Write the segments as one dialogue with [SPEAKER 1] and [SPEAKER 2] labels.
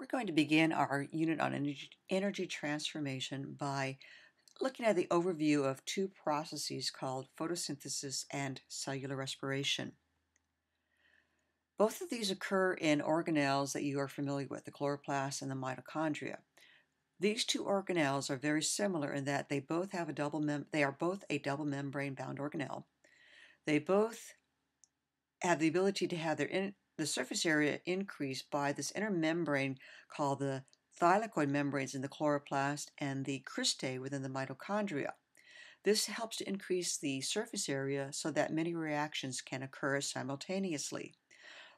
[SPEAKER 1] We're going to begin our unit on energy transformation by looking at the overview of two processes called photosynthesis and cellular respiration. Both of these occur in organelles that you are familiar with, the chloroplasts and the mitochondria. These two organelles are very similar in that they both have they are both a double membrane bound organelle. They both have the ability to have the surface area increased by this inner membrane called the thylakoid membranes in the chloroplast and the cristae within the mitochondria. This helps to increase the surface area so that many reactions can occur simultaneously.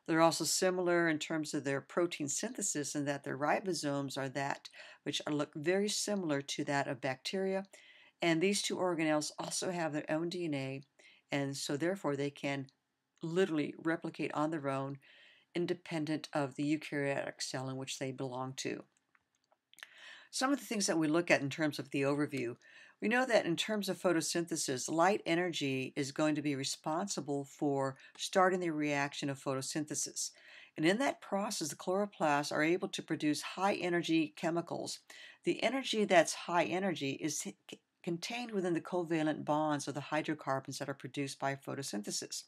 [SPEAKER 1] They're also similar in terms of their protein synthesis in that their ribosomes are that which look very similar to that of bacteria, and these two organelles also have their own DNA, and so therefore they can literally replicate on their own, independent of the eukaryotic cell in which they belong to. Some of the things that we look at in terms of the overview, we know that in terms of photosynthesis, light energy is going to be responsible for starting the reaction of photosynthesis. And in that process, the chloroplasts are able to produce high energy chemicals. The energy that's high energy is contained within the covalent bonds of the hydrocarbons that are produced by photosynthesis.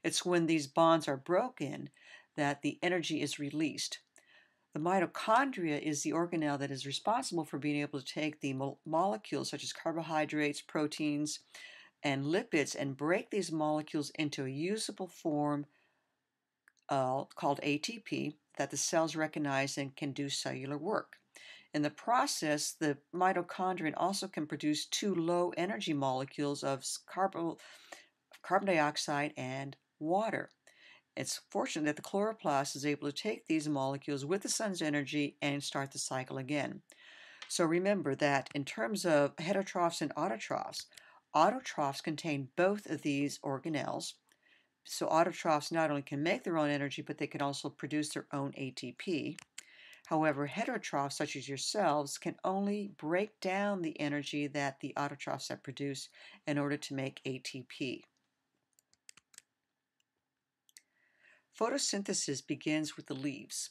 [SPEAKER 1] It's when these bonds are broken that the energy is released. The mitochondria is the organelle that is responsible for being able to take the molecules such as carbohydrates, proteins, and lipids and break these molecules into a usable form called ATP that the cells recognize and can do cellular work. In the process, the mitochondria also can produce two low energy molecules of carbon dioxide and water. It's fortunate that the chloroplast is able to take these molecules with the sun's energy and start the cycle again. So remember that in terms of heterotrophs and autotrophs contain both of these organelles. So autotrophs not only can make their own energy, but they can also produce their own ATP. However, heterotrophs, such as yourselves, can only break down the energy that the autotrophs have produced in order to make ATP. Photosynthesis begins with the leaves,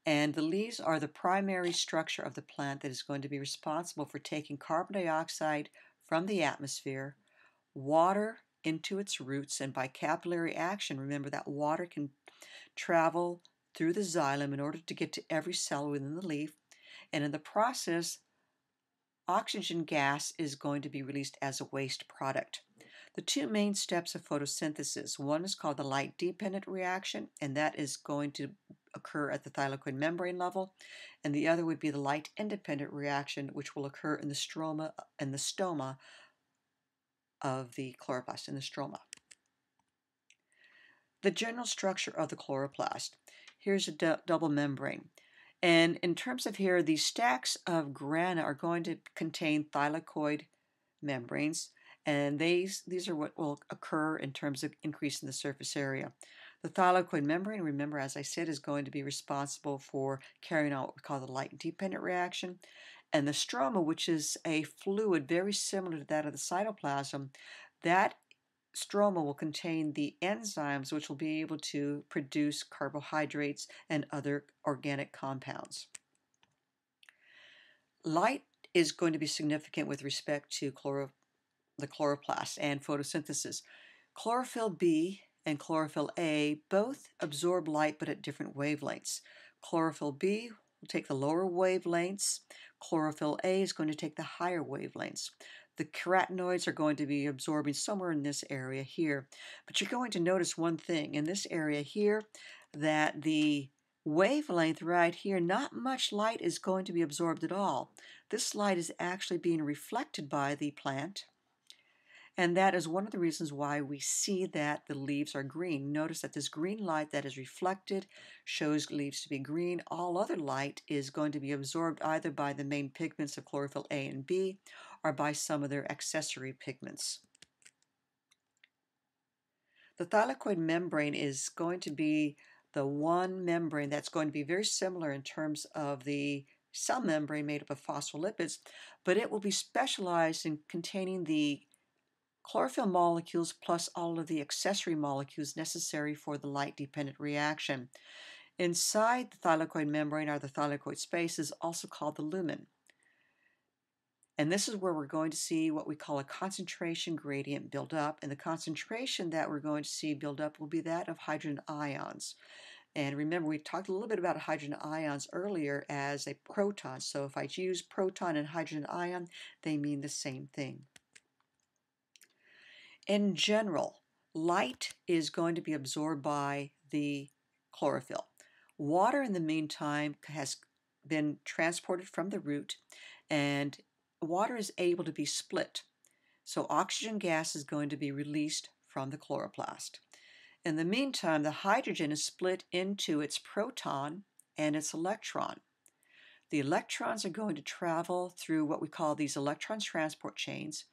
[SPEAKER 1] and the leaves are the primary structure of the plant that is going to be responsible for taking carbon dioxide from the atmosphere, water into its roots, and by capillary action, remember that water can travel through the xylem in order to get to every cell within the leaf, and in the process, oxygen gas is going to be released as a waste product. The two main steps of photosynthesis, one is called the light-dependent reaction, and that is going to occur at the thylakoid membrane level, and the other would be the light-independent reaction, which will occur in the stoma of the chloroplast, in the stroma. The general structure of the chloroplast. Here's a double membrane. And in terms of here, these stacks of grana are going to contain thylakoid membranes, and these are what will occur in terms of increasing the surface area. The thylakoid membrane, remember, as I said, is going to be responsible for carrying out what we call the light-dependent reaction. And the stroma, which is a fluid very similar to that of the cytoplasm, that stroma will contain the enzymes which will be able to produce carbohydrates and other organic compounds. Light is going to be significant with respect to the chloroplast and photosynthesis. Chlorophyll B and chlorophyll A both absorb light but at different wavelengths. Chlorophyll B will take the lower wavelengths. Chlorophyll A is going to take the higher wavelengths. The carotenoids are going to be absorbing somewhere in this area here. But you're going to notice one thing in this area here, that the wavelength right here, not much light is going to be absorbed at all. This light is actually being reflected by the plant. And that is one of the reasons why we see that the leaves are green. Notice that this green light that is reflected shows leaves to be green. All other light is going to be absorbed either by the main pigments of chlorophyll A and B or by some of their accessory pigments. The thylakoid membrane is going to be the one membrane that's going to be very similar in terms of the cell membrane made up of phospholipids, but it will be specialized in containing the chlorophyll molecules plus all of the accessory molecules necessary for the light-dependent reaction. Inside the thylakoid membrane, or the thylakoid space, is also called the lumen. And this is where we're going to see what we call a concentration gradient build up. And the concentration that we're going to see build up will be that of hydrogen ions. And remember, we talked a little bit about hydrogen ions earlier as a proton. So if I use proton and hydrogen ion, they mean the same thing. In general, light is going to be absorbed by the chlorophyll. Water, in the meantime, has been transported from the root, and water is able to be split. So oxygen gas is going to be released from the chloroplast. In the meantime, the hydrogen is split into its proton and its electron. The electrons are going to travel through what we call these electron transport chains.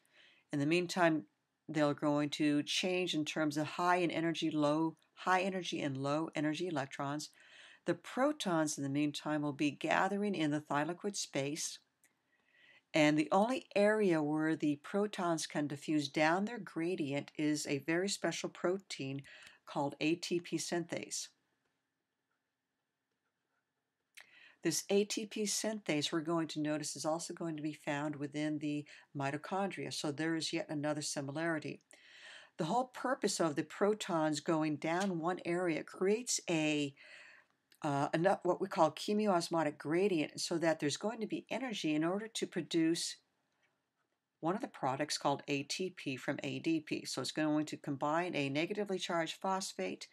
[SPEAKER 1] In the meantime, they're going to change in terms of high energy and low energy electrons. The protons, in the meantime, will be gathering in the thylakoid space, and the only area where the protons can diffuse down their gradient is a very special protein called ATP synthase. This ATP synthase, we're going to notice, is also going to be found within the mitochondria, so there is yet another similarity. The whole purpose of the protons going down one area creates what we call chemoosmotic gradient, so that there's going to be energy in order to produce one of the products called ATP from ADP. So it's going to combine a negatively charged phosphate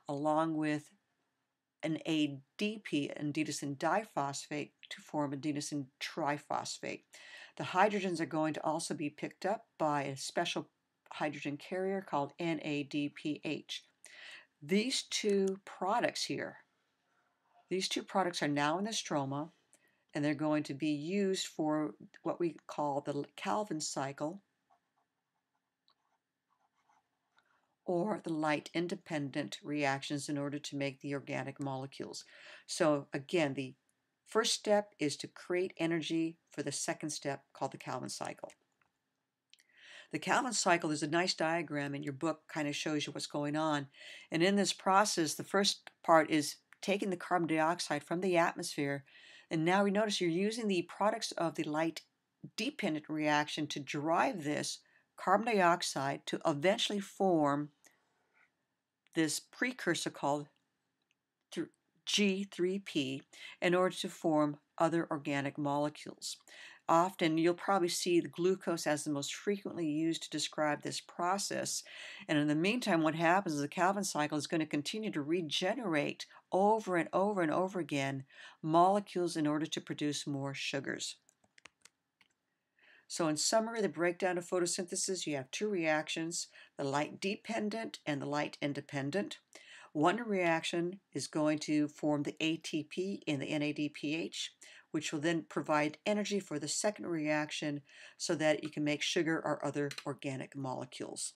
[SPEAKER 1] along with an ADP, adenosine diphosphate, to form adenosine triphosphate. The hydrogens are going to also be picked up by a special hydrogen carrier called NADPH. These two products are now in the stroma, and they're going to be used for what we call the Calvin cycle, or the light-independent reactions, in order to make the organic molecules. So again, the first step is to create energy for the second step, called the Calvin cycle. The Calvin cycle, there's a nice diagram in your book, kind of shows you what's going on. And in this process, the first part is taking the carbon dioxide from the atmosphere. And now we notice you're using the products of the light-dependent reaction to drive this carbon dioxide to eventually form this precursor called G3P in order to form other organic molecules. Often you'll probably see the glucose as the most frequently used to describe this process. And in the meantime, what happens is the Calvin cycle is going to continue to regenerate over and over and over again molecules in order to produce more sugars. So in summary, the breakdown of photosynthesis, you have two reactions, the light-dependent and the light-independent. One reaction is going to form the ATP in the NADPH, which will then provide energy for the second reaction so that you can make sugar or other organic molecules.